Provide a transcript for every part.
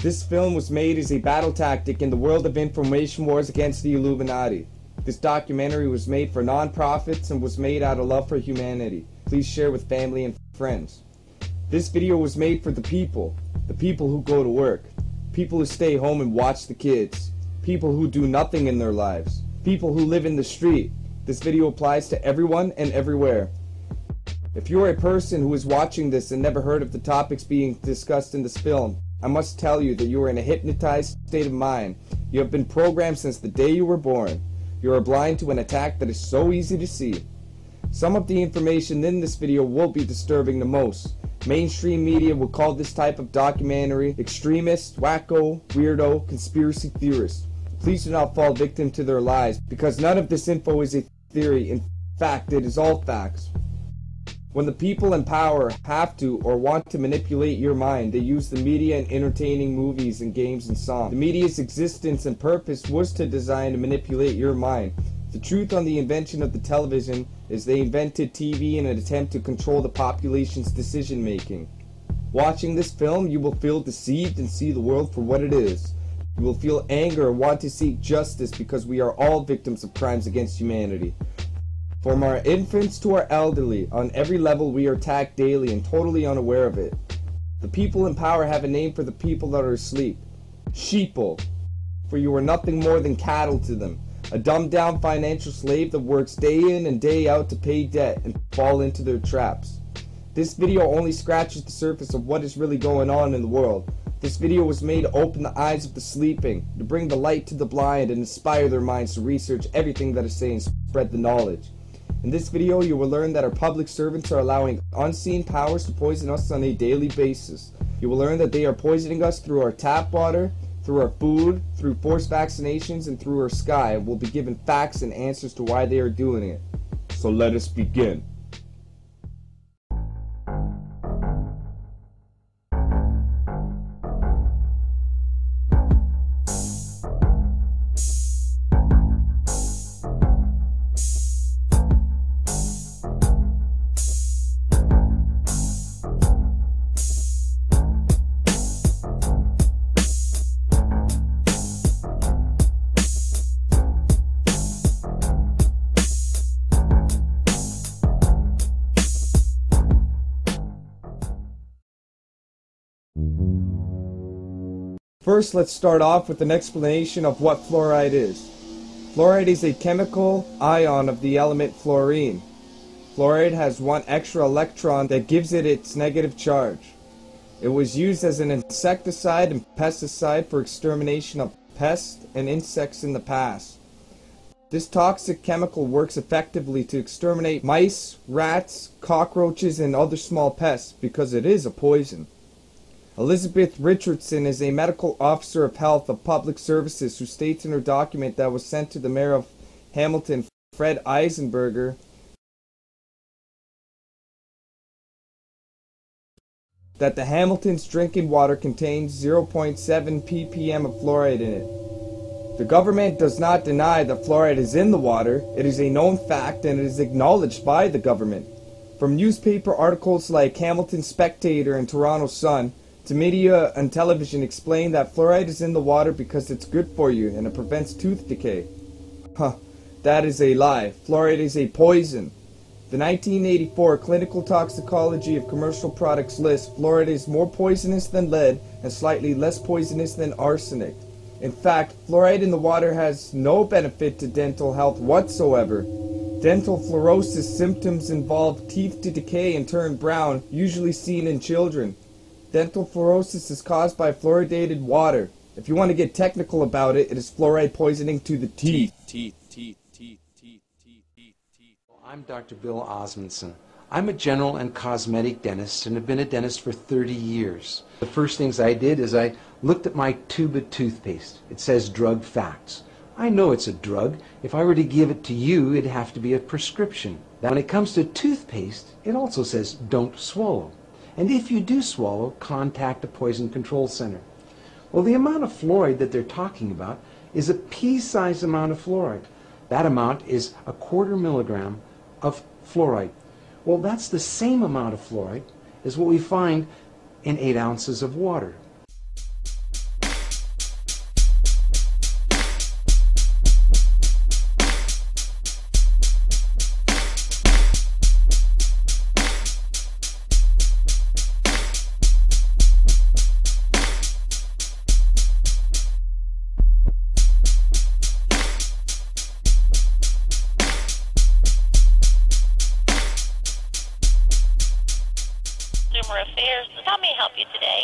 This film was made as a battle tactic in the world of information wars against the Illuminati. This documentary was made for non-profits and was made out of love for humanity. Please share with family and friends. This video was made for the people who go to work, people who stay home and watch the kids, people who do nothing in their lives, people who live in the street. This video applies to everyone and everywhere. If you are a person who is watching this and never heard of the topics being discussed in this film, I must tell you that you are in a hypnotized state of mind. You have been programmed since the day you were born. You are blind to an attack that is so easy to see. Some of the information in this video will be disturbing the most. Mainstream media will call this type of documentary extremist, wacko, weirdo, conspiracy theorist. Please do not fall victim to their lies, because none of this info is a theory. In fact, it is all facts. When the people in power have to or want to manipulate your mind, they use the media and entertaining movies and games and songs. The media's existence and purpose was to design and manipulate your mind. The truth on the invention of the television is they invented TV in an attempt to control the population's decision making. Watching this film, you will feel deceived and see the world for what it is. You will feel anger and want to seek justice because we are all victims of crimes against humanity. From our infants to our elderly, on every level we are attacked daily and totally unaware of it. The people in power have a name for the people that are asleep. Sheeple. For you are nothing more than cattle to them. A dumbed down financial slave that works day in and day out to pay debt and fall into their traps. This video only scratches the surface of what is really going on in the world. This video was made to open the eyes of the sleeping, to bring the light to the blind and inspire their minds to research everything that is said and spread the knowledge. In this video, you will learn that our public servants are allowing unseen powers to poison us on a daily basis. You will learn that they are poisoning us through our tap water, through our food, through forced vaccinations, and through our sky. We'll be given facts and answers to why they are doing it. So let us begin. First, let's start off with an explanation of what fluoride is. Fluoride is a chemical ion of the element fluorine. Fluoride has one extra electron that gives it its negative charge. It was used as an insecticide and pesticide for extermination of pests and insects in the past. This toxic chemical works effectively to exterminate mice, rats, cockroaches, and other small pests because it is a poison. Elizabeth Richardson is a medical officer of health of public services who states in her document that was sent to the mayor of Hamilton, Fred Eisenberger, that the Hamilton's drinking water contains 0.7 ppm of fluoride in it. The government does not deny that fluoride is in the water. It is a known fact and it is acknowledged by the government. From newspaper articles like Hamilton Spectator and Toronto Sun, to media and television explain that fluoride is in the water because it's good for you and it prevents tooth decay. That is a lie. Fluoride is a poison. The 1984 Clinical Toxicology of Commercial Products list fluoride is more poisonous than lead and slightly less poisonous than arsenic. In fact, fluoride in the water has no benefit to dental health whatsoever. Dental fluorosis symptoms involve teeth to decay and turn brown, usually seen in children. Dental fluorosis is caused by fluoridated water. If you want to get technical about it, it is fluoride poisoning to the teeth. I'm Dr. Bill Osmondson. I'm a general and cosmetic dentist and have been a dentist for 30 years. The first things I did is I looked at my tube of toothpaste. It says drug facts. I know it's a drug. If I were to give it to you, it'd have to be a prescription. Now, when it comes to toothpaste, it also says don't swallow. And if you do swallow, contact a poison control center. Well, the amount of fluoride that they're talking about is a pea-sized amount of fluoride. That amount is 1/4 milligram of fluoride. Well, that's the same amount of fluoride as what we find in 8 ounces of water. Consumer Affairs. How may I help you today?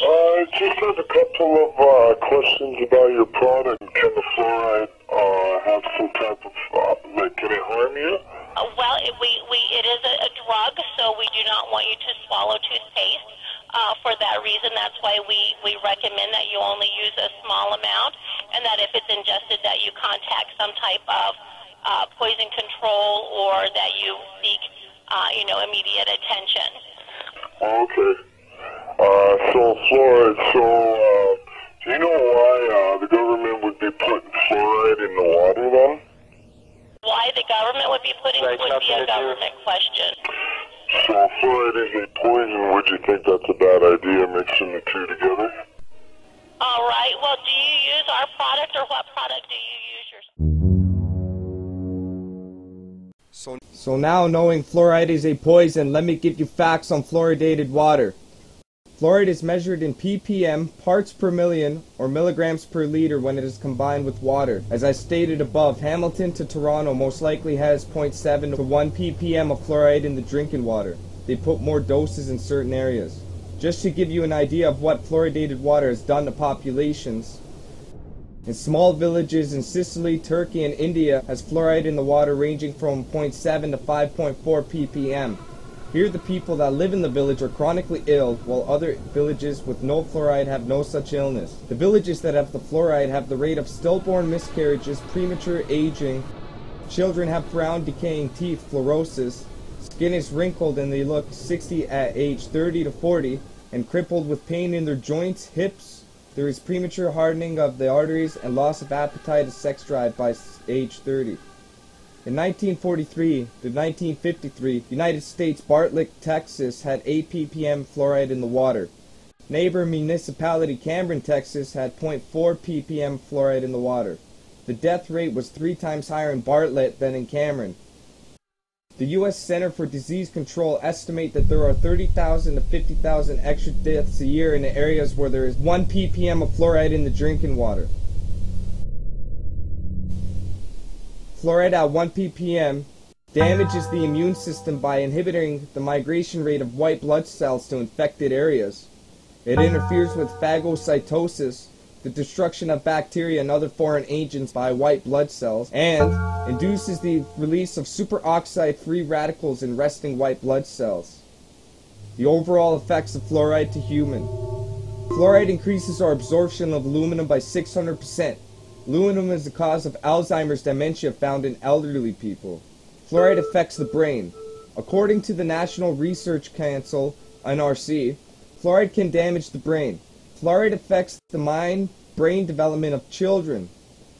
Just had a couple of questions about your product. Can the fluoride have some type of, can it harm you? Well, it is a drug, so we do not want you to swallow toothpaste. For that reason, that's why we recommend that you only use a small amount, and that if it's ingested, that you contact some type of poison control, or that you seek, immediate attention. Okay. So fluoride, do you know why the government would be putting fluoride in the water then? Why the government would be putting would be a government question. So fluoride is a poison. Would you think that's a bad idea, mixing the two together? All right. Well, do you use our product, or what product do you use yourself? So now, knowing fluoride is a poison, let me give you facts on fluoridated water. Fluoride is measured in ppm, parts per million, or milligrams per liter when it is combined with water. As I stated above, Hamilton to Toronto most likely has 0.7 to 1 ppm of fluoride in the drinking water. They put more doses in certain areas. Just to give you an idea of what fluoridated water has done to populations, in small villages in Sicily, Turkey, and India has fluoride in the water ranging from 0.7 to 5.4 ppm. Here the people that live in the village are chronically ill, while other villages with no fluoride have no such illness. The villages that have the fluoride have the rate of stillborn miscarriages, premature aging, children have brown decaying teeth, fluorosis, skin is wrinkled and they look 60 at age 30 to 40, and crippled with pain in their joints, hips. There is premature hardening of the arteries and loss of appetite and sex drive by age 30. In 1943 to 1953, United States, Bartlett, Texas had 8 ppm fluoride in the water. Neighbor municipality Cameron, Texas had 0.4 ppm fluoride in the water. The death rate was 3 times higher in Bartlett than in Cameron. The U.S. Center for Disease Control estimate that there are 30,000 to 50,000 extra deaths a year in the areas where there is 1 ppm of fluoride in the drinking water. Fluoride at 1 ppm damages the immune system by inhibiting the migration rate of white blood cells to infected areas. It interferes with phagocytosis, the destruction of bacteria and other foreign agents by white blood cells, and induces the release of superoxide free radicals in resting white blood cells. The overall effects of fluoride to human. Fluoride increases our absorption of aluminum by 600%. Aluminum is the cause of Alzheimer's dementia found in elderly people. Fluoride affects the brain. According to the National Research Council, NRC, fluoride can damage the brain. Fluoride affects the mind-brain development of children.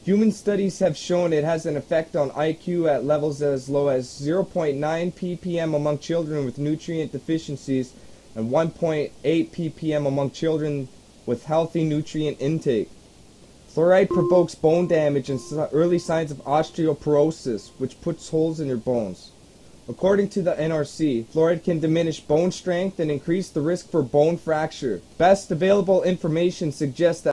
Human studies have shown it has an effect on IQ at levels as low as 0.9 ppm among children with nutrient deficiencies and 1.8 ppm among children with healthy nutrient intake. Fluoride provokes bone damage and early signs of osteoporosis, which puts holes in your bones. According to the NRC, fluoride can diminish bone strength and increase the risk for bone fracture. Best available information suggests that